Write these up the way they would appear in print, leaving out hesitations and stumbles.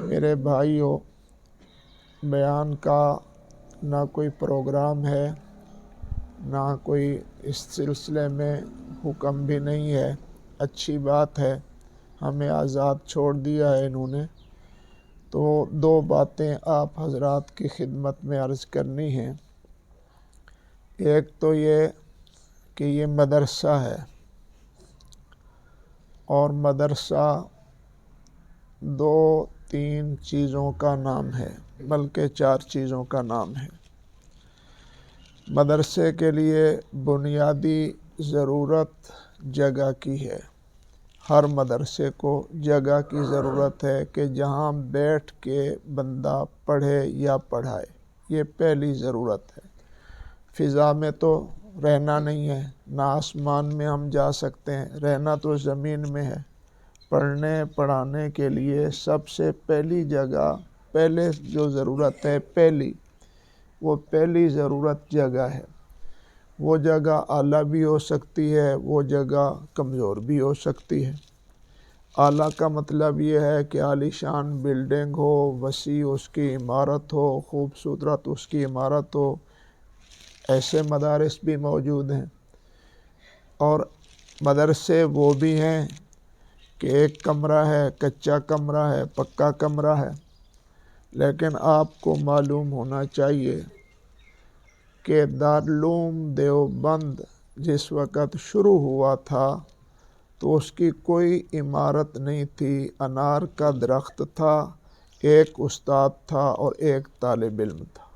میرے بھائیوں، بیان کا نہ کوئی پروگرام ہے، نہ کوئی اس سلسلے میں حکم بھی نہیں ہے۔ اچھی بات ہے، ہمیں آزاد چھوڑ دیا ہے انہوں نے، تو دو باتیں آپ حضرات کی خدمت میں عرض کرنی ہیں۔ ایک تو یہ کہ یہ مدرسہ ہے، اور مدرسہ دو تین چیزوں کا نام ہے، بلکہ چار چیزوں کا نام ہے۔ مدرسے کے لیے بنیادی ضرورت جگہ کی ہے۔ ہر مدرسے کو جگہ کی ضرورت ہے کہ جہاں بیٹھ کے بندہ پڑھے یا پڑھائے، یہ پہلی ضرورت ہے۔ فضا میں تو رہنا نہیں ہے، نہ آسمان میں ہم جا سکتے ہیں، رہنا تو زمین میں ہے۔ پڑھنے پڑھانے کے لیے سب سے پہلی جگہ، پہلے جو ضرورت ہے وہ پہلی ضرورت جگہ ہے۔ وہ جگہ اعلیٰ بھی ہو سکتی ہے، وہ جگہ کمزور بھی ہو سکتی ہے۔ اعلیٰ کا مطلب یہ ہے کہ عالی شان بلڈنگ ہو، وسیع اس کی عمارت ہو، خوبصورت اس کی عمارت ہو، ایسے مدارس بھی موجود ہیں۔ اور مدرسے وہ بھی ہیں کہ ایک کمرہ ہے، کچا کمرہ ہے، پکا کمرہ ہے۔ لیکن آپ کو معلوم ہونا چاہیے کہ دارالعلوم دیوبند جس وقت شروع ہوا تھا تو اس کی کوئی عمارت نہیں تھی، انار کا درخت تھا، ایک استاد تھا اور ایک طالب علم تھا۔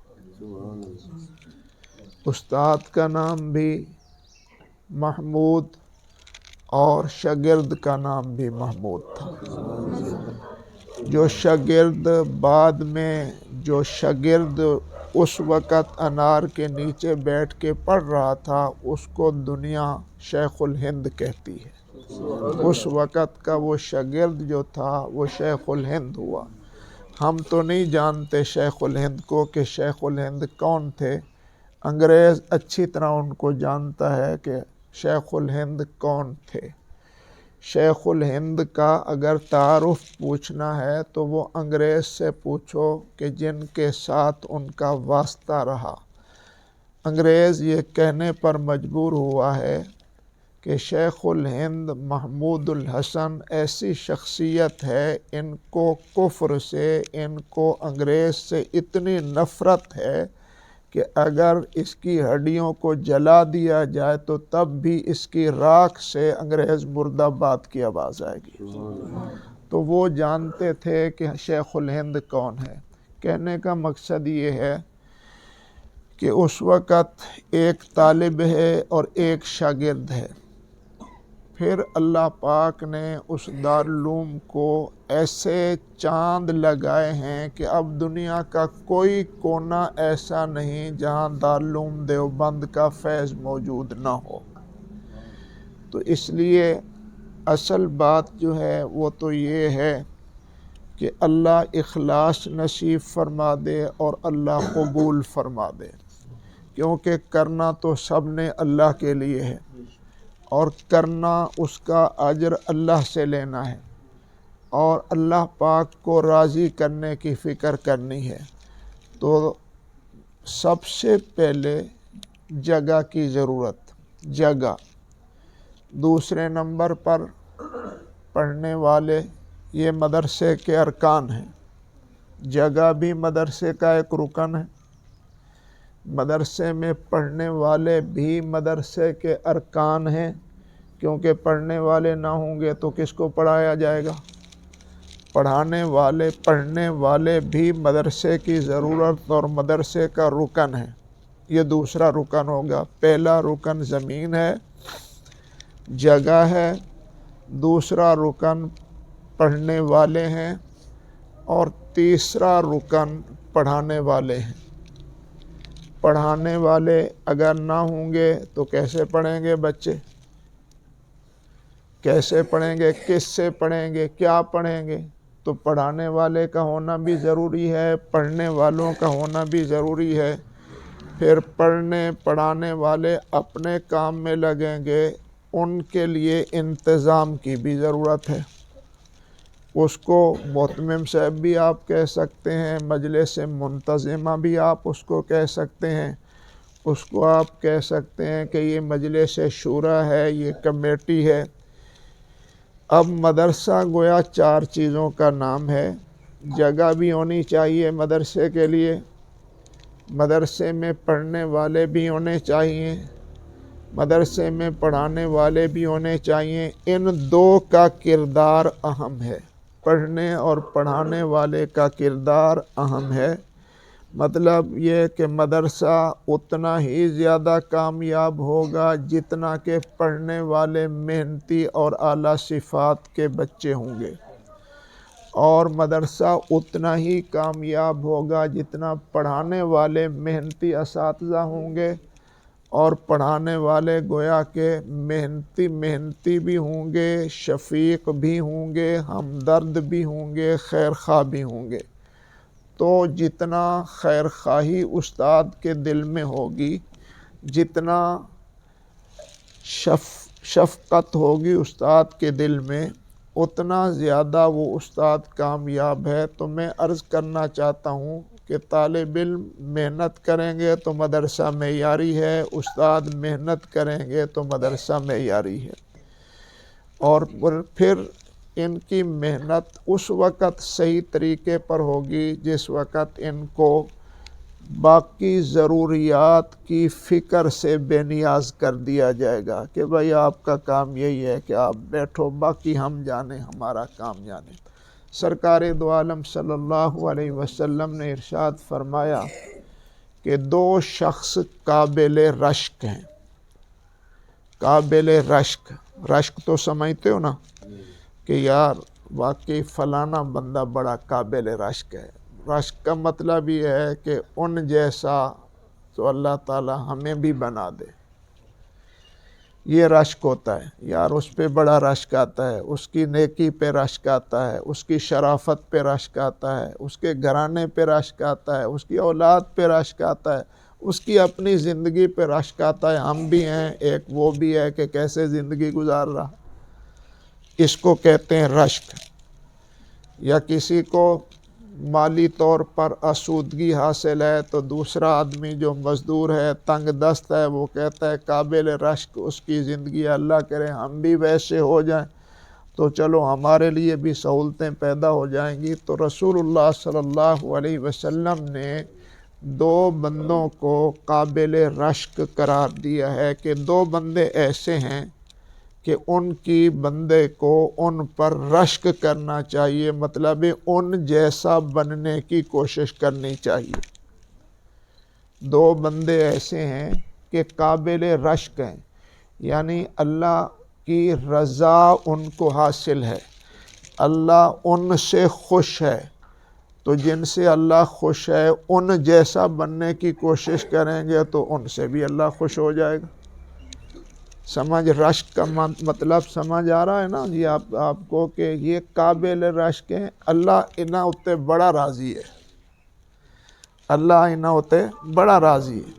استاد کا نام بھی محمود اور شاگرد کا نام بھی محمود تھا۔ جو شاگرد اس وقت انار کے نیچے بیٹھ کے پڑھ رہا تھا، اس کو دنیا شیخ الہند کہتی ہے۔ اس وقت کا وہ شاگرد جو تھا وہ شیخ الہند ہوا۔ ہم تو نہیں جانتے شیخ الہند کو کہ شیخ الہند کون تھے، انگریز اچھی طرح ان کو جانتا ہے کہ شیخ الہند کون تھے۔ شیخ الہند کا اگر تعارف پوچھنا ہے تو وہ انگریز سے پوچھو کہ جن کے ساتھ ان کا واسطہ رہا۔ انگریز یہ کہنے پر مجبور ہوا ہے کہ شیخ الہند محمود الحسن ایسی شخصیت ہے، ان کو کفر سے، ان کو انگریز سے اتنی نفرت ہے کہ اگر اس کی ہڈیوں کو جلا دیا جائے تو تب بھی اس کی راکھ سے انگریز مرد آباد کی آواز آئے گی۔ تو وہ جانتے تھے کہ شیخ الہند کون ہے۔ کہنے کا مقصد یہ ہے کہ اس وقت ایک طالب ہے اور ایک شاگرد ہے۔ پھر اللہ پاک نے اس دارالعلوم کو ایسے چاند لگائے ہیں کہ اب دنیا کا کوئی کونا ایسا نہیں جہاں دارالعلوم دیوبند کا فیض موجود نہ ہو۔ تو اس لیے اصل بات جو ہے وہ تو یہ ہے کہ اللہ اخلاص نصیب فرما دے اور اللہ قبول فرما دے، کیونکہ کرنا تو سب نے اللہ کے لیے ہے، اور کرنا اس کا اجر اللہ سے لینا ہے، اور اللہ پاک کو راضی کرنے کی فکر کرنی ہے۔ تو سب سے پہلے جگہ کی ضرورت، جگہ۔ دوسرے نمبر پر پڑھنے والے، یہ مدرسے کے ارکان ہیں۔ جگہ بھی مدرسے کا ایک رکن ہے، مدرسے میں پڑھنے والے بھی مدرسے کے ارکان ہیں، کیونکہ پڑھنے والے نہ ہوں گے تو کس کو پڑھایا جائے گا؟ پڑھنے والے بھی مدرسے کی ضرورت اور مدرسے کا رکن ہے۔ یہ دوسرا رکن ہوگا۔ پہلا رکن زمین ہے، جگہ ہے، دوسرا رکن پڑھنے والے ہیں، اور تیسرا رکن پڑھانے والے ہیں۔ پڑھانے والے اگر نہ ہوں گے تو کیسے پڑھیں گے بچے؟ کیسے پڑھیں گے؟ کس سے پڑھیں گے؟ کیا پڑھیں گے؟ تو پڑھانے والے کا ہونا بھی ضروری ہے، پڑھنے والوں کا ہونا بھی ضروری ہے۔ پھر پڑھنے پڑھانے والے اپنے کام میں لگیں گے، ان کے لیے انتظام کی بھی ضرورت ہے۔ اس کو محتمم صاحب بھی آپ کہہ سکتے ہیں، مجلس منتظمہ بھی آپ اس کو کہہ سکتے ہیں، اس کو آپ کہہ سکتے ہیں کہ یہ مجلس شورا ہے، یہ کمیٹی ہے۔ اب مدرسہ گویا 4 چیزوں کا نام ہے۔ جگہ بھی ہونی چاہیے مدرسے کے لیے، مدرسے میں پڑھنے والے بھی ہونے چاہیے، مدرسے میں پڑھانے والے بھی ہونے چاہیے۔ ان 2 کا کردار اہم ہے، پڑھنے اور پڑھانے والے کا کردار اہم ہے۔ مطلب یہ کہ مدرسہ اتنا ہی زیادہ کامیاب ہوگا جتنا کہ پڑھنے والے محنتی اور اعلیٰ صفات کے بچے ہوں گے، اور مدرسہ اتنا ہی کامیاب ہوگا جتنا پڑھانے والے محنتی اساتذہ ہوں گے، اور پڑھانے والے گویا کہ محنتی بھی ہوں گے، شفیق بھی ہوں گے، ہمدرد بھی ہوں گے، خیر خواہ بھی ہوں گے۔ تو جتنا خیر خواہی استاد کے دل میں ہوگی، جتنا شفقت ہوگی استاد کے دل میں، اتنا زیادہ وہ استاد کامیاب ہے۔ تو میں عرض کرنا چاہتا ہوں کہ طالب علم محنت کریں گے تو مدرسہ معیاری ہے، استاد محنت کریں گے تو مدرسہ معیاری ہے۔ اور پھر ان کی محنت اس وقت صحیح طریقے پر ہوگی جس وقت ان کو باقی ضروریات کی فکر سے بے نیاز کر دیا جائے گا کہ بھائی آپ کا کام یہی ہے کہ آپ بیٹھو، باقی ہم جانیں، ہمارا کام جانیں۔ سرکار دو عالم صلی اللہ علیہ وسلم نے ارشاد فرمایا کہ 2 شخص قابل رشک ہیں۔ قابل رشک تو سمجھتے ہو نا کہ یار واقعی فلانا بندہ بڑا قابل رشک ہے۔ رشک کا مطلب یہ ہے کہ ان جیسا تو اللہ تعالی ہمیں بھی بنا دے، یہ رشک ہوتا ہے۔ یار اس پہ بڑا رشک آتا ہے، اس کی نیکی پہ رشک آتا ہے، اس کی شرافت پہ رشک آتا ہے، اس کے گھرانے پہ رشک آتا ہے، اس کی اولاد پہ رشک آتا ہے، اس کی اپنی زندگی پہ رشک آتا ہے۔ ہم بھی ہیں، ایک وہ بھی ہے کہ کیسے زندگی گزار رہا، اس کو کہتے ہیں رشک۔ یا کسی کو مالی طور پر آسودگی حاصل ہے تو دوسرا آدمی جو مزدور ہے، تنگ دست ہے، وہ کہتا ہے قابل رشک اس کی زندگی، اللہ کرے ہم بھی ویسے ہو جائیں تو چلو ہمارے لیے بھی سہولتیں پیدا ہو جائیں گی۔ تو رسول اللہ صلی اللہ علیہ وسلم نے 2 بندوں کو قابل رشک قرار دیا ہے کہ 2 بندے ایسے ہیں کہ ان کی بندے کو ان پر رشک کرنا چاہیے، مطلب ان جیسا بننے کی کوشش کرنی چاہیے۔ 2 بندے ایسے ہیں کہ قابل رشک ہیں، یعنی اللہ کی رضا ان کو حاصل ہے، اللہ ان سے خوش ہے۔ تو جن سے اللہ خوش ہے ان جیسا بننے کی کوشش کریں گے تو ان سے بھی اللہ خوش ہو جائے گا۔ سمجھ رشک کا مطلب سمجھ آ رہا ہے نا جی آپ کو کہ یہ قابل رشک ہیں، اللہ انہاں اتے بڑا راضی ہے، اللہ انہاں اتے بڑا راضی ہے۔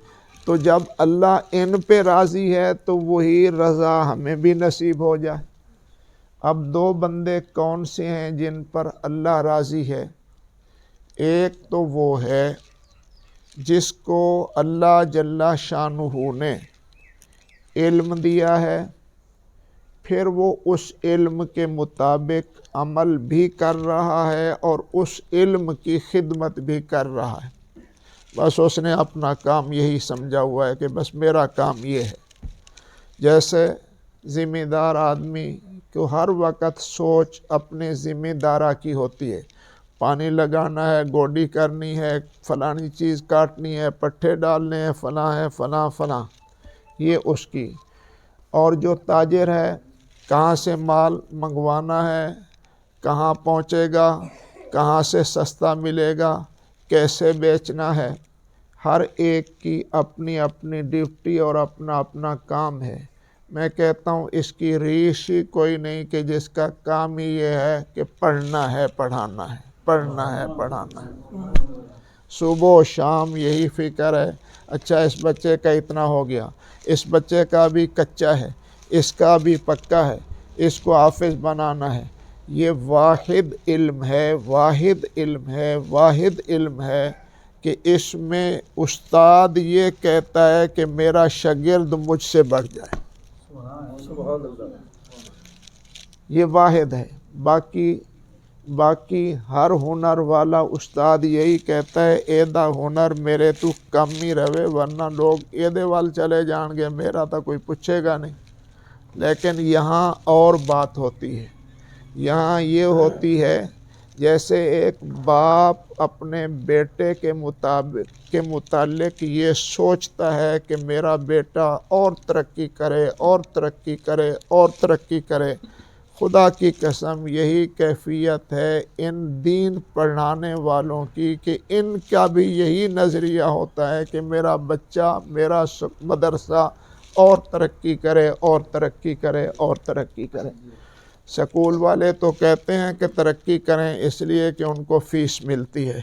تو جب اللہ ان پہ راضی ہے تو وہی رضا ہمیں بھی نصیب ہو جائے۔ اب 2 بندے کون سے ہیں جن پر اللہ راضی ہے؟ ایک تو وہ ہے جس کو اللہ جل شانہ نے علم دیا ہے، پھر وہ اس علم کے مطابق عمل بھی کر رہا ہے اور اس علم کی خدمت بھی کر رہا ہے۔ بس اس نے اپنا کام یہی سمجھا ہوا ہے کہ بس میرا کام یہ ہے۔ جیسے ذمہ دار آدمی کو ہر وقت سوچ اپنے ذمہ دارہ کی ہوتی ہے، پانی لگانا ہے، گوڈی کرنی ہے، فلانی چیز کاٹنی ہے، پٹھے ڈالنے ہیں، فلاں ہے، فلاں فلاں، یہ اس کی۔ اور جو تاجر ہے، کہاں سے مال منگوانا ہے، کہاں پہنچے گا، کہاں سے سستا ملے گا، کیسے بیچنا ہے، ہر ایک کی اپنی اپنی ڈیوٹی اور اپنا اپنا کام ہے۔ میں کہتا ہوں اس کی ریش ہی کوئی نہیں کہ جس کا کام ہی یہ ہے کہ پڑھنا ہے پڑھانا ہے، پڑھنا ہے پڑھانا ہے، صبح و شام یہی فکر ہے۔ اچھا اس بچے کا اتنا ہو گیا، اس بچے کا بھی کچا ہے، اس کا بھی پکا ہے، اس کو حافظ بنانا ہے، یہ واحد علم ہے، واحد علم ہے، واحد علم ہے کہ اس میں استاد یہ کہتا ہے کہ میرا شاگرد مجھ سے بڑھ جائے، سبحان اللہ۔ یہ واحد ہے۔ باقی ہر ہنر والا استاد یہی کہتا ہے ایدا ہنر میرے تو کم ہی رہے، ورنہ لوگ ایدے وال چلے جان گے، میرا تو کوئی پوچھے گا نہیں۔ لیکن یہاں اور بات ہوتی ہے، یہاں یہ ہوتی ہے جیسے ایک باپ اپنے بیٹے کے متعلق یہ سوچتا ہے کہ میرا بیٹا اور ترقی کرے اور ترقی کرے اور ترقی کرے۔ خدا کی قسم یہی کیفیت ہے ان دین پڑھانے والوں کی کہ ان کا بھی یہی نظریہ ہوتا ہے کہ میرا بچہ، میرا مدرسہ اور ترقی کرے اور ترقی کرے اور ترقی کرے۔ سکول والے تو کہتے ہیں کہ ترقی کریں اس لیے کہ ان کو فیس ملتی ہے،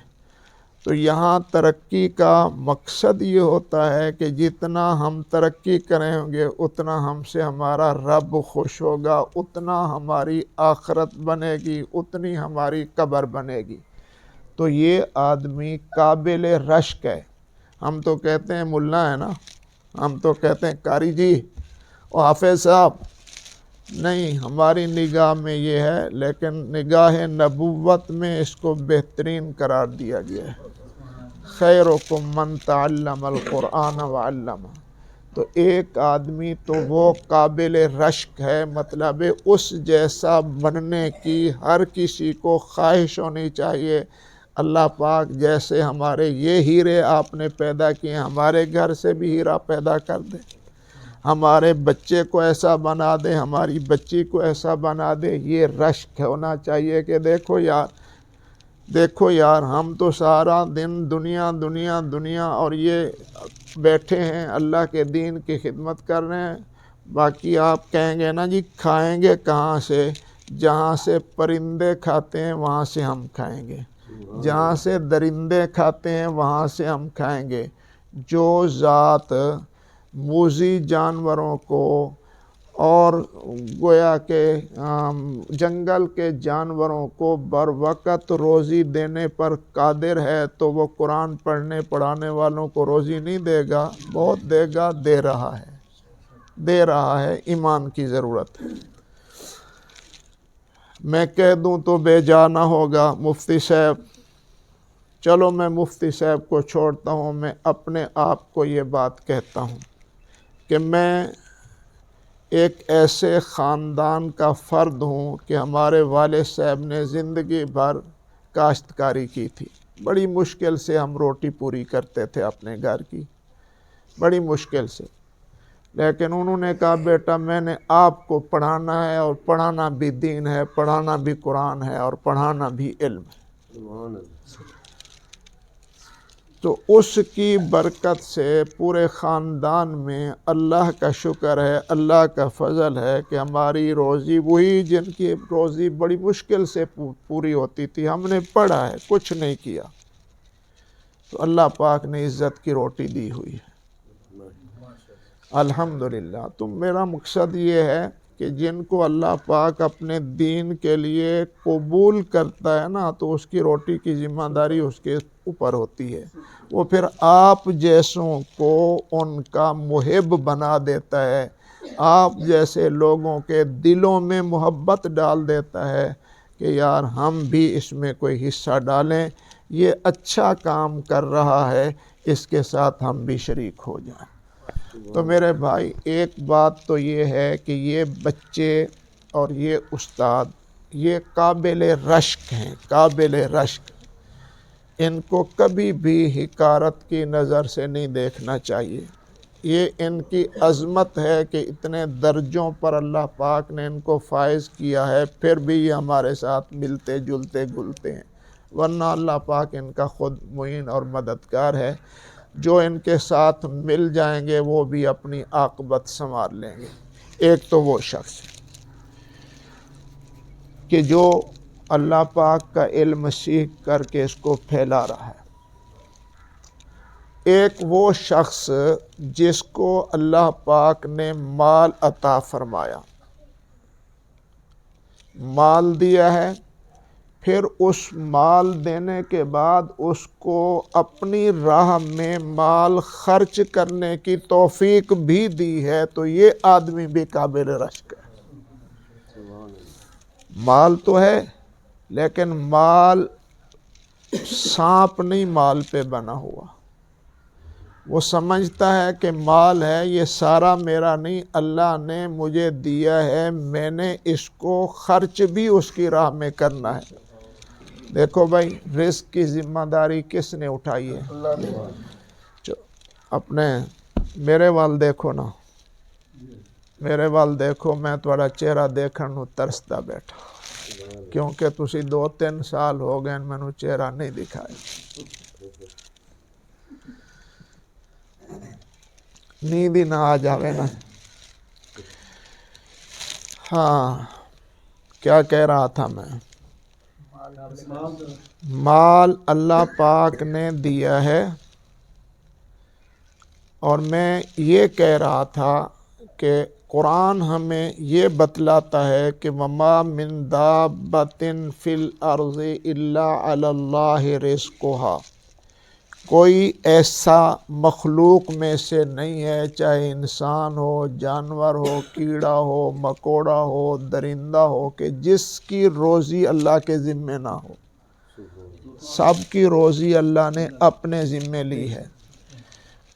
تو یہاں ترقی کا مقصد یہ ہوتا ہے کہ جتنا ہم ترقی کریں گے اتنا ہم سے ہمارا رب خوش ہوگا، اتنا ہماری آخرت بنے گی، اتنی ہماری قبر بنے گی۔ تو یہ آدمی قابل رشک ہے۔ ہم تو کہتے ہیں ملا ہے نا، ہم تو کہتے ہیں قاری جی اور حافظ صاحب، نہیں، ہماری نگاہ میں یہ ہے، لیکن نگاہ نبوت میں اس کو بہترین قرار دیا گیا ہے۔ خیرکم من تعلم القرآن وعلمہ۔ تو ایک آدمی تو وہ قابل رشک ہے، مطلب اس جیسا بننے کی ہر کسی کو خواہش ہونی چاہیے۔ اللہ پاک جیسے ہمارے یہ ہیرے آپ نے پیدا کیے، ہمارے گھر سے بھی ہیرا پیدا کر دے، ہمارے بچے کو ایسا بنا دے، ہماری بچی کو ایسا بنا دے۔ یہ رشک ہونا چاہیے کہ دیکھو یار ہم تو سارا دن دنیا دنیا دنیا اور یہ بیٹھے ہیں، اللہ کے دین کی خدمت کر رہے ہیں۔ باقی آپ کہیں گے نا جی کھائیں گے کہاں سے؟ جہاں سے پرندے کھاتے ہیں وہاں سے ہم کھائیں گے، جہاں سے درندے کھاتے ہیں وہاں سے ہم کھائیں گے۔ جو ذات موذی جانوروں کو اور گویا کہ جنگل کے جانوروں کو بر وقت روزی دینے پر قادر ہے، تو وہ قرآن پڑھنے پڑھانے والوں کو روزی نہیں دے گا؟ بہت دے گا، دے رہا ہے۔ ایمان کی ضرورت ہے۔ میں کہہ دوں تو بے جا نہ ہوگا مفتی صاحب، چلو میں مفتی صاحب کو چھوڑتا ہوں، میں اپنے آپ کو یہ بات کہتا ہوں کہ میں ایک ایسے خاندان کا فرد ہوں کہ ہمارے والد صاحب نے زندگی بھر کاشتکاری کی تھی۔ بڑی مشکل سے ہم روٹی پوری کرتے تھے اپنے گھر کی، بڑی مشکل سے۔ لیکن انہوں نے کہا بیٹا میں نے آپ کو پڑھانا ہے، اور پڑھانا بھی دین ہے، پڑھانا بھی قرآن ہے، اور پڑھانا بھی علم ہے۔ تو اس کی برکت سے پورے خاندان میں اللہ کا شکر ہے، اللہ کا فضل ہے کہ ہماری روزی، وہی جن کی روزی بڑی مشکل سے پوری ہوتی تھی، ہم نے پڑھا ہے، کچھ نہیں کیا، تو اللہ پاک نے عزت کی روٹی دی ہوئی ہے، الحمدللہ۔ تو میرا مقصد یہ ہے کہ جن کو اللہ پاک اپنے دین کے لیے قبول کرتا ہے نا، تو اس کی روٹی کی ذمہ داری اس کے اوپر ہوتی ہے۔ وہ پھر آپ جیسوں کو ان کا محب بنا دیتا ہے، آپ جیسے لوگوں کے دلوں میں محبت ڈال دیتا ہے کہ یار ہم بھی اس میں کوئی حصہ ڈالیں، یہ اچھا کام کر رہا ہے، اس کے ساتھ ہم بھی شریک ہو جائیں۔ تو میرے بھائی ایک بات تو یہ ہے کہ یہ بچے اور یہ استاد یہ قابل رشک ہیں، قابل رشک۔ ان کو کبھی بھی حقارت کی نظر سے نہیں دیکھنا چاہیے۔ یہ ان کی عظمت ہے کہ اتنے درجوں پر اللہ پاک نے ان کو فائز کیا ہے، پھر بھی یہ ہمارے ساتھ ملتے جلتے گلتے ہیں، ورنہ اللہ پاک ان کا خود معین اور مددگار ہے۔ جو ان کے ساتھ مل جائیں گے وہ بھی اپنی عاقبت سنوار لیں گے۔ ایک تو وہ شخص کہ جو اللہ پاک کا علم سیکھ کر کے اس کو پھیلا رہا ہے، ایک وہ شخص جس کو اللہ پاک نے مال عطا فرمایا، مال دیا ہے، پھر اس مال دینے کے بعد اس کو اپنی راہ میں مال خرچ کرنے کی توفیق بھی دی ہے، تو یہ آدمی بھی قابل رشک ہے۔ مال تو ہے لیکن مال سانپ نہیں مال پہ بنا ہوا، وہ سمجھتا ہے کہ مال ہے یہ سارا میرا نہیں، اللہ نے مجھے دیا ہے، میں نے اس کو خرچ بھی اس کی راہ میں کرنا ہے۔ دیکھو بھائی، رزق کی ذمہ داری کس نے اٹھائی ہے؟ اپنے میرے وال دیکھو نا، میرے وال دیکھو، میں تھوڑا چہرہ دیکھن نو ترستا بیٹھا، کیونکہ تسی 2-3 سال ہو گئے میں نو چہرہ نہیں دکھایا۔ نیند ہی نہ آ جاوے نا۔ ہاں، کیا کہہ رہا تھا میں؟ مال اللہ پاک نے دیا ہے، اور میں یہ کہہ رہا تھا کہ قرآن ہمیں یہ بتلاتا ہے کہ وَمَا مِن دَابَّةٍ فِي الْأَرْضِ إِلَّا عَلَى اللَّهِ رِزْقُهَا، کوئی ایسا مخلوق میں سے نہیں ہے، چاہے انسان ہو، جانور ہو، کیڑا ہو، مکوڑا ہو، درندہ ہو، کہ جس کی روزی اللہ کے ذمے نہ ہو۔ سب کی روزی اللہ نے اپنے ذمے لی ہے۔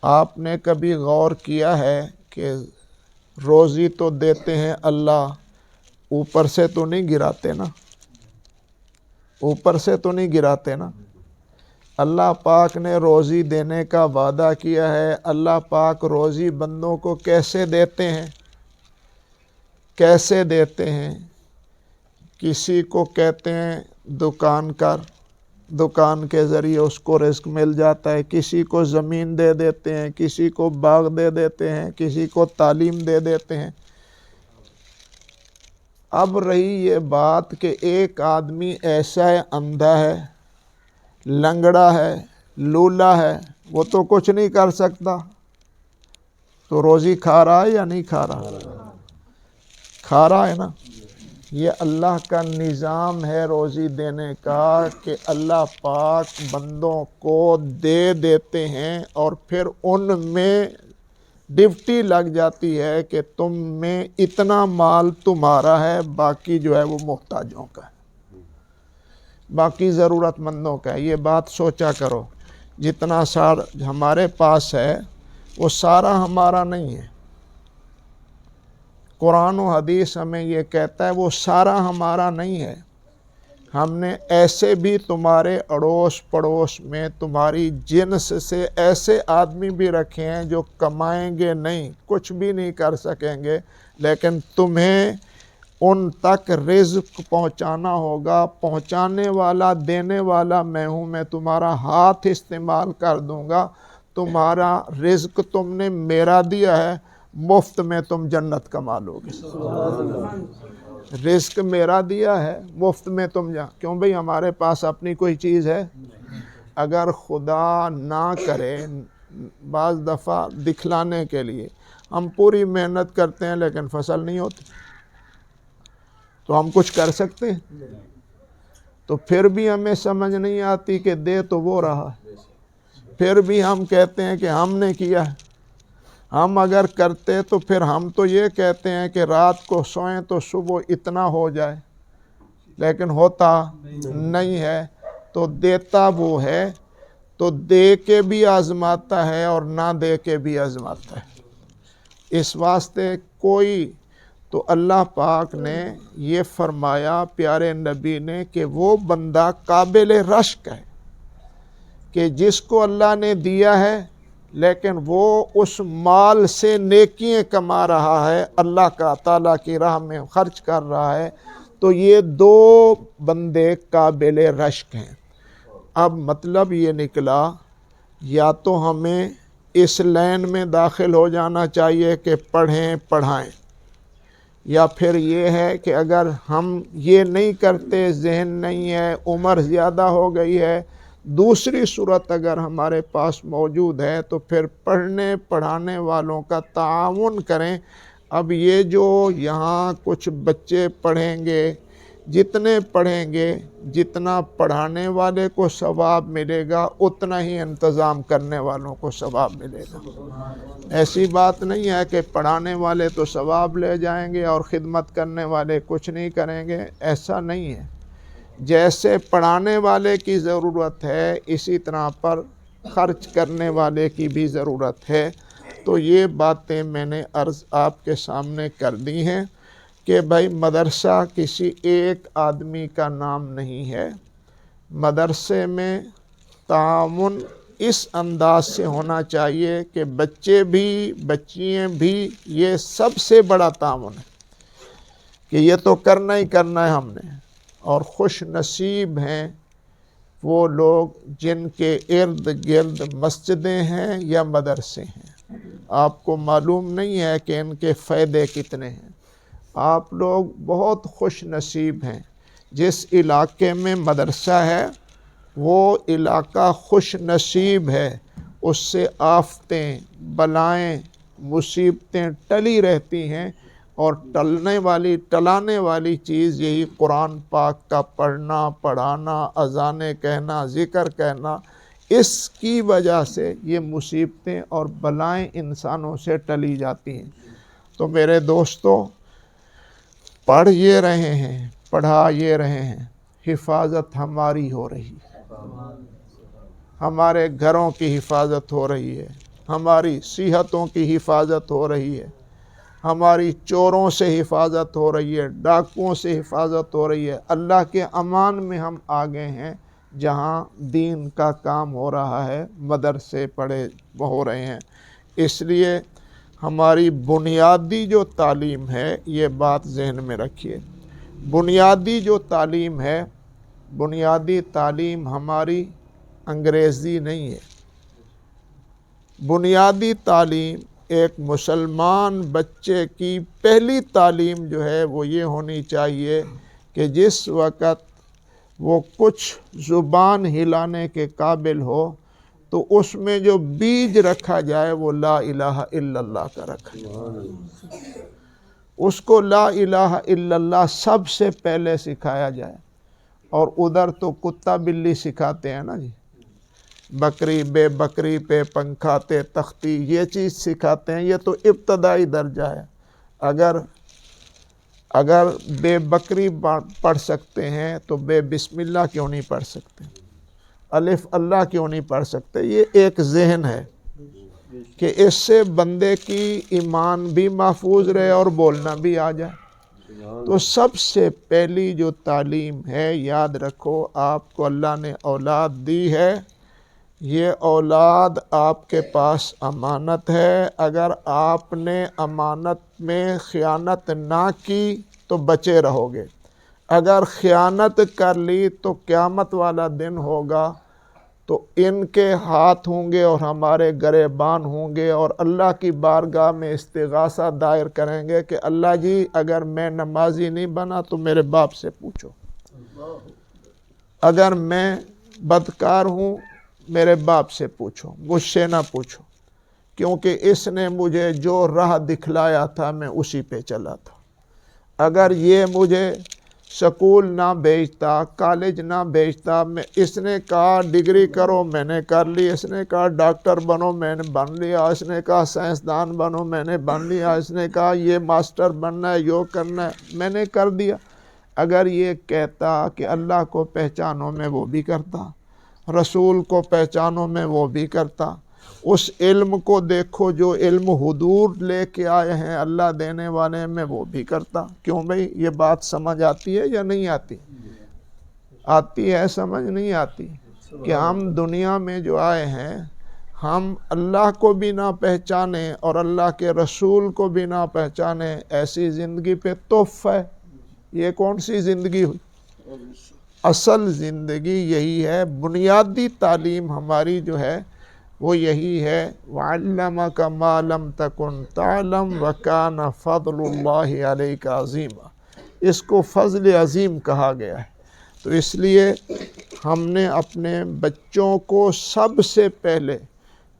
آپ نے کبھی غور کیا ہے کہ روزی تو دیتے ہیں اللہ، اوپر سے تو نہیں گراتے نا، اوپر سے تو نہیں گراتے نا۔ اللہ پاک نے روزی دینے کا وعدہ کیا ہے۔ اللہ پاک روزی بندوں کو کیسے دیتے ہیں؟ کیسے دیتے ہیں؟ کسی کو کہتے ہیں دکان کر، دکان کے ذریعے اس کو رزق مل جاتا ہے، کسی کو زمین دے دیتے ہیں، کسی کو باغ دے دیتے ہیں، کسی کو تعلیم دے دیتے ہیں۔ اب رہی یہ بات کہ ایک آدمی ایسا ہے، اندھا ہے، لنگڑا ہے، لولا ہے، وہ تو کچھ نہیں کر سکتا، تو روزی کھا رہا ہے یا نہیں کھا رہا؟ کھا رہا ہے نا۔ یہ اللہ کا نظام ہے روزی دینے کا، کہ اللہ پاک بندوں کو دے دیتے ہیں، اور پھر ان میں ڈیوٹی لگ جاتی ہے کہ تم میں اتنا مال تمہارا ہے، باقی جو ہے وہ محتاجوں کا ہے، باقی ضرورت مندوں کا ہے۔ یہ بات سوچا کرو، جتنا ہمارے پاس ہے وہ سارا ہمارا نہیں ہے۔ قرآن و حدیث ہمیں یہ کہتا ہے وہ سارا ہمارا نہیں ہے۔ ہم نے ایسے بھی تمہارے اڑوس پڑوس میں تمہاری جنس سے ایسے آدمی بھی رکھے ہیں جو کمائیں گے نہیں، کچھ بھی نہیں کر سکیں گے، لیکن تمہیں ان تک رزق پہنچانا ہوگا۔ پہنچانے والا، دینے والا میں ہوں، میں تمہارا ہاتھ استعمال کر دوں گا، تمہارا رزق تم نے میرا دیا ہے، مفت میں تم جنت کما لو گے۔ رزق میرا دیا ہے، مفت میں تم کیوں بھئی ہمارے پاس اپنی کوئی چیز ہے؟ اگر خدا نہ کرے، بعض دفعہ دکھلانے کے لیے ہم پوری محنت کرتے ہیں لیکن فصل نہیں ہوتی، تو ہم کچھ کر سکتے ہیں؟ تو پھر بھی ہمیں سمجھ نہیں آتی کہ دے تو وہ رہا ہے، پھر بھی ہم کہتے ہیں کہ ہم نے کیا ہے۔ ہم اگر کرتے تو پھر ہم تو یہ کہتے ہیں کہ رات کو سوئیں تو صبح اتنا ہو جائے، لیکن ہوتا نہیں ہے۔ تو دیتا وہ ہے، تو دے کے بھی آزماتا ہے اور نہ دے کے بھی آزماتا ہے۔ اس واسطے کوئی تو اللہ پاک نے یہ فرمایا پیارے نبی نے کہ وہ بندہ قابل رشک ہے کہ جس کو اللہ نے دیا ہے لیکن وہ اس مال سے نیکیاں کما رہا ہے، اللہ کا تعالیٰ کی راہ میں خرچ کر رہا ہے، تو یہ دو بندے قابل رشک ہیں۔ اب مطلب یہ نکلا، یا تو ہمیں اس لائن میں داخل ہو جانا چاہیے کہ پڑھیں پڑھائیں، یا پھر یہ ہے کہ اگر ہم یہ نہیں کرتے، ذہن نہیں ہے، عمر زیادہ ہو گئی ہے، دوسری صورت اگر ہمارے پاس موجود ہے تو پھر پڑھنے پڑھانے والوں کا تعاون کریں۔ اب یہ جو یہاں کچھ بچے پڑھیں گے، جتنے پڑھیں گے جتنا پڑھانے والے کو ثواب ملے گا اتنا ہی انتظام کرنے والوں کو ثواب ملے گا۔ ایسی بات نہیں ہے کہ پڑھانے والے تو ثواب لے جائیں گے اور خدمت کرنے والے کچھ نہیں کریں گے، ایسا نہیں ہے۔ جیسے پڑھانے والے کی ضرورت ہے اسی طرح پر خرچ کرنے والے کی بھی ضرورت ہے۔ تو یہ باتیں میں نے عرض آپ کے سامنے کر دی ہیں کہ بھائی مدرسہ کسی ایک آدمی کا نام نہیں ہے۔ مدرسے میں تعاون اس انداز سے ہونا چاہیے کہ بچے بھی بچیاں بھی، یہ سب سے بڑا تعاون ہے کہ یہ تو کرنا ہی کرنا ہے ہم نے۔ اور خوش نصیب ہیں وہ لوگ جن کے ارد گرد مسجدیں ہیں یا مدرسے ہیں۔ آپ کو معلوم نہیں ہے کہ ان کے فائدے کتنے ہیں۔ آپ لوگ بہت خوش نصیب ہیں۔ جس علاقے میں مدرسہ ہے وہ علاقہ خوش نصیب ہے، اس سے آفتیں بلائیں مصیبتیں ٹلی رہتی ہیں، اور ٹلانے والی چیز یہی قرآن پاک کا پڑھنا پڑھانا، اذانیں کہنا، ذکر کہنا، اس کی وجہ سے یہ مصیبتیں اور بلائیں انسانوں سے ٹلی جاتی ہیں۔ تو میرے دوستو، پڑھ یہ رہے ہیں، پڑھا یہ رہے ہیں، حفاظت ہماری ہو رہی ہے، ہمارے گھروں کی حفاظت ہو رہی ہے، ہماری صحتوں کی حفاظت ہو رہی ہے، ہماری چوروں سے حفاظت ہو رہی ہے، ڈاکوؤں سے حفاظت ہو رہی ہے۔ اللہ کے امان میں ہم آگے ہیں جہاں دین کا کام ہو رہا ہے، مدرسے پڑھے ہو رہے ہیں۔ اس لیے ہماری بنیادی جو تعلیم ہے، یہ بات ذہن میں رکھیے، بنیادی جو تعلیم ہے، بنیادی تعلیم ہماری انگریزی نہیں ہے۔ بنیادی تعلیم ایک مسلمان بچے کی پہلی تعلیم جو ہے وہ یہ ہونی چاہیے کہ جس وقت وہ کچھ زبان ہلانے کے قابل ہو تو اس میں جو بیج رکھا جائے وہ لا الہ الا اللہ کا رکھا جائے، اس کو لا الہ الا اللہ سب سے پہلے سکھایا جائے۔ اور ادھر تو کتا بلی سکھاتے ہیں نا جی، بکری بے بکری پہ پنکھاتے تختی، یہ چیز سکھاتے ہیں، یہ تو ابتدائی درجہ ہے۔ اگر بے بکری پڑھ سکتے ہیں تو بے بسم اللہ کیوں نہیں پڑھ سکتے، الف اللہ کیوں نہیں پڑھ سکتے؟ یہ ایک ذہن ہے کہ اس سے بندے کی ایمان بھی محفوظ رہے اور بولنا بھی آ جائے۔ تو سب سے پہلی جو تعلیم ہے، یاد رکھو آپ کو اللہ نے اولاد دی ہے، یہ اولاد آپ کے پاس امانت ہے۔ اگر آپ نے امانت میں خیانت نہ کی تو بچے رہو گے، اگر خیانت کر لی تو قیامت والا دن ہوگا تو ان کے ہاتھ ہوں گے اور ہمارے گریبان ہوں گے، اور اللہ کی بارگاہ میں استغاثہ دائر کریں گے کہ اللہ جی اگر میں نمازی نہیں بنا تو میرے باپ سے پوچھو، اگر میں بدکار ہوں میرے باپ سے پوچھو، مجھ سے نہ پوچھو، کیونکہ اس نے مجھے جو راہ دکھلایا تھا میں اسی پہ چلا تھا۔ اگر یہ مجھے سکول نہ بھیجتا، کالج نہ بھیجتا، اس نے کہا ڈگری کرو میں نے کر لی، اس نے کہا ڈاکٹر بنو میں نے بن لیا، اس نے کہا سائنسدان بنو میں نے بن لیا، اس نے کہا یہ ماسٹر بننا ہے، یہ کرنا ہے، میں نے کر دیا۔ اگر یہ کہتا کہ اللہ کو پہچانو میں وہ بھی کرتا، رسول کو پہچانو میں وہ بھی کرتا، اس علم کو دیکھو جو علم حضور لے کے آئے ہیں اللہ دینے والے میں وہ بھی کرتا۔ کیوں بھئی، یہ بات سمجھ آتی ہے یا نہیں آتی؟ آتی ہے سمجھ؟ نہیں آتی کہ ہم دنیا میں جو آئے ہیں ہم اللہ کو بھی نہ پہچانے اور اللہ کے رسول کو بھی نہ پہچانے، ایسی زندگی پہ توف ہے۔ یہ کون سی زندگی ہوئی؟ اصل زندگی یہی ہے، بنیادی تعلیم ہماری جو ہے وہ یہی ہے، وَعَلَّمَكَ مَا لَمْ تَكُنْ تَعْلَمْ وَكَانَ فَضْلُ اللَّهِ عَلَيْكَ عَظِيمًا۔ اس کو فضل عظیم کہا گیا ہے۔ تو اس لیے ہم نے اپنے بچوں کو سب سے پہلے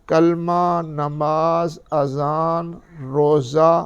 کلمہ، نماز، اذان، روزہ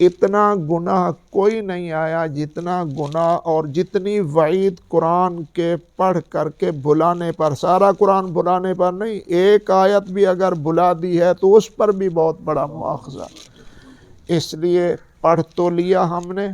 اتنا گناہ کوئی نہیں آیا جتنا گناہ اور جتنی وعید قرآن کے پڑھ کر کے بھلانے پر، سارا قرآن بھلانے پر نہیں، ایک آیت بھی اگر بھلا دی ہے تو اس پر بھی بہت بڑا مواخذہ۔ اس لیے پڑھ تو لیا ہم نے،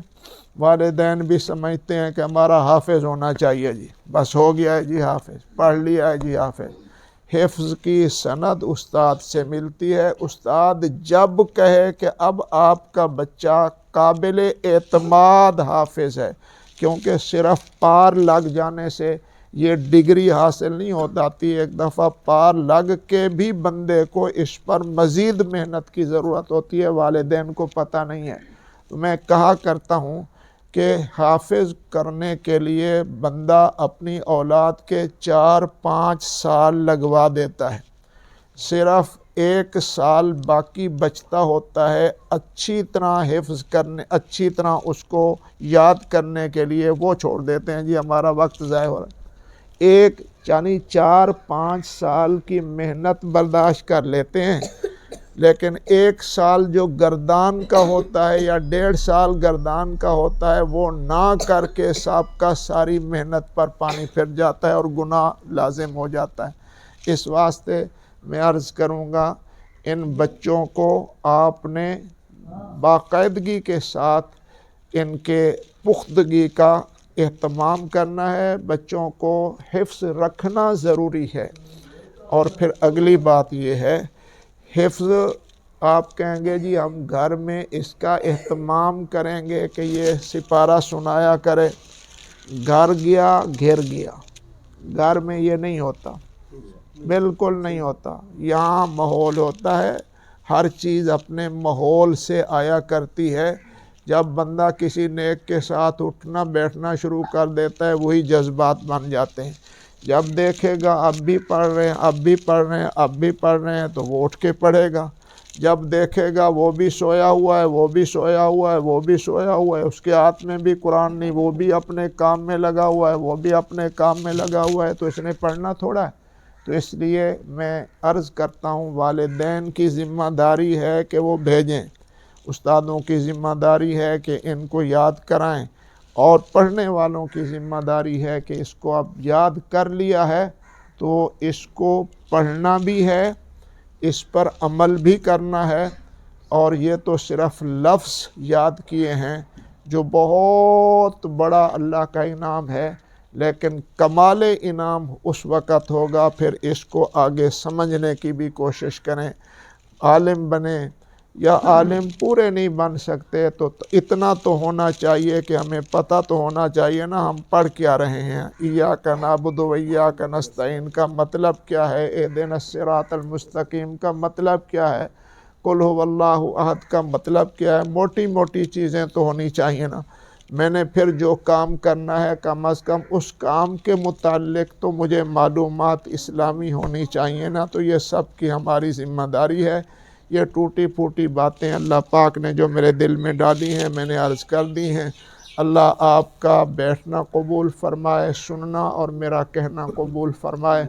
والدین بھی سمجھتے ہیں کہ ہمارا حافظ ہونا چاہیے جی، بس ہو گیا ہے جی حافظ، پڑھ لیا ہے جی حافظ۔ حفظ کی سند استاد سے ملتی ہے۔ استاد جب کہے کہ اب آپ کا بچہ قابل اعتماد حافظ ہے، کیونکہ صرف پار لگ جانے سے یہ ڈگری حاصل نہیں ہو جاتی، ایک دفعہ پار لگ کے بھی بندے کو اس پر مزید محنت کی ضرورت ہوتی ہے، والدین کو پتہ نہیں ہے۔ تو میں کہا کرتا ہوں کہ حافظ کرنے کے لیے بندہ اپنی اولاد کے 4-5 سال لگوا دیتا ہے، صرف 1 سال باقی بچتا ہوتا ہے اچھی طرح حفظ کرنے، اچھی طرح اس کو یاد کرنے کے لیے، وہ چھوڑ دیتے ہیں جی ہمارا وقت ضائع ہو رہا ہے۔ یعنی 4-5 سال کی محنت برداشت کر لیتے ہیں، لیکن 1 سال جو گردان کا ہوتا ہے یا 1.5 سال گردان کا ہوتا ہے، وہ نہ کر کے سابقہ ساری محنت پر پانی پھر جاتا ہے اور گناہ لازم ہو جاتا ہے۔ اس واسطے میں عرض کروں گا ان بچوں کو آپ نے باقاعدگی کے ساتھ ان کے پختگی کا اہتمام کرنا ہے، بچوں کو حفظ رکھنا ضروری ہے۔ اور پھر اگلی بات یہ ہے، حفظ آپ کہیں گے جی ہم گھر میں اس کا اہتمام کریں گے کہ یہ سپارہ سنایا کرے، گھر گیا گھر گیا، گھر میں یہ نہیں ہوتا، بالکل نہیں ہوتا۔ یہاں ماحول ہوتا ہے، ہر چیز اپنے ماحول سے آیا کرتی ہے۔ جب بندہ کسی نیک کے ساتھ اٹھنا بیٹھنا شروع کر دیتا ہے، وہی جذبات بن جاتے ہیں۔ جب دیکھے گا اب بھی پڑھ رہے ہیں، اب بھی پڑھ رہے ہیں، اب بھی پڑھ رہے ہیں، تو وہ اٹھ کے پڑھے گا۔ جب دیکھے گا وہ بھی سویا ہوا ہے، وہ بھی سویا ہوا ہے، وہ بھی سویا ہوا ہے، اس کے ہاتھ میں بھی قرآن نہیں، وہ بھی اپنے کام میں لگا ہوا ہے، وہ بھی اپنے کام میں لگا ہوا ہے، تو اس نے پڑھنا تھوڑا ہے۔ تو اس لیے میں عرض کرتا ہوں والدین کی ذمہ داری ہے کہ وہ بھیجیں، استادوں کی ذمہ داری ہے کہ ان کو یاد کرائیں، اور پڑھنے والوں کی ذمہ داری ہے کہ اس کو اب یاد کر لیا ہے تو اس کو پڑھنا بھی ہے، اس پر عمل بھی کرنا ہے۔ اور یہ تو صرف لفظ یاد کیے ہیں جو بہت بڑا اللہ کا انعام ہے، لیکن کمال انعام اس وقت ہوگا پھر اس کو آگے سمجھنے کی بھی کوشش کریں۔ عالم بنیں یا عالم پورے نہیں بن سکتے تو اتنا تو ہونا چاہیے کہ ہمیں پتہ تو ہونا چاہیے نا ہم پڑھ کیا رہے ہیں۔ ایاک نعبد و ایاک نستعین کا مطلب کیا ہے، اہدنا الصراط المستقیم کا مطلب کیا ہے، قل هو اللہ احد کا مطلب کیا ہے، موٹی موٹی چیزیں تو ہونی چاہیے نا۔ میں نے پھر جو کام کرنا ہے کم از کم اس کام کے متعلق تو مجھے معلومات اسلامی ہونی چاہیے نا۔ تو یہ سب کی ہماری ذمہ داری ہے۔ یہ ٹوٹی پھوٹی باتیں اللہ پاک نے جو میرے دل میں ڈالی ہیں میں نے عرض کر دی ہیں۔ اللہ آپ کا بیٹھنا قبول فرمائے، سننا اور میرا کہنا قبول فرمائے۔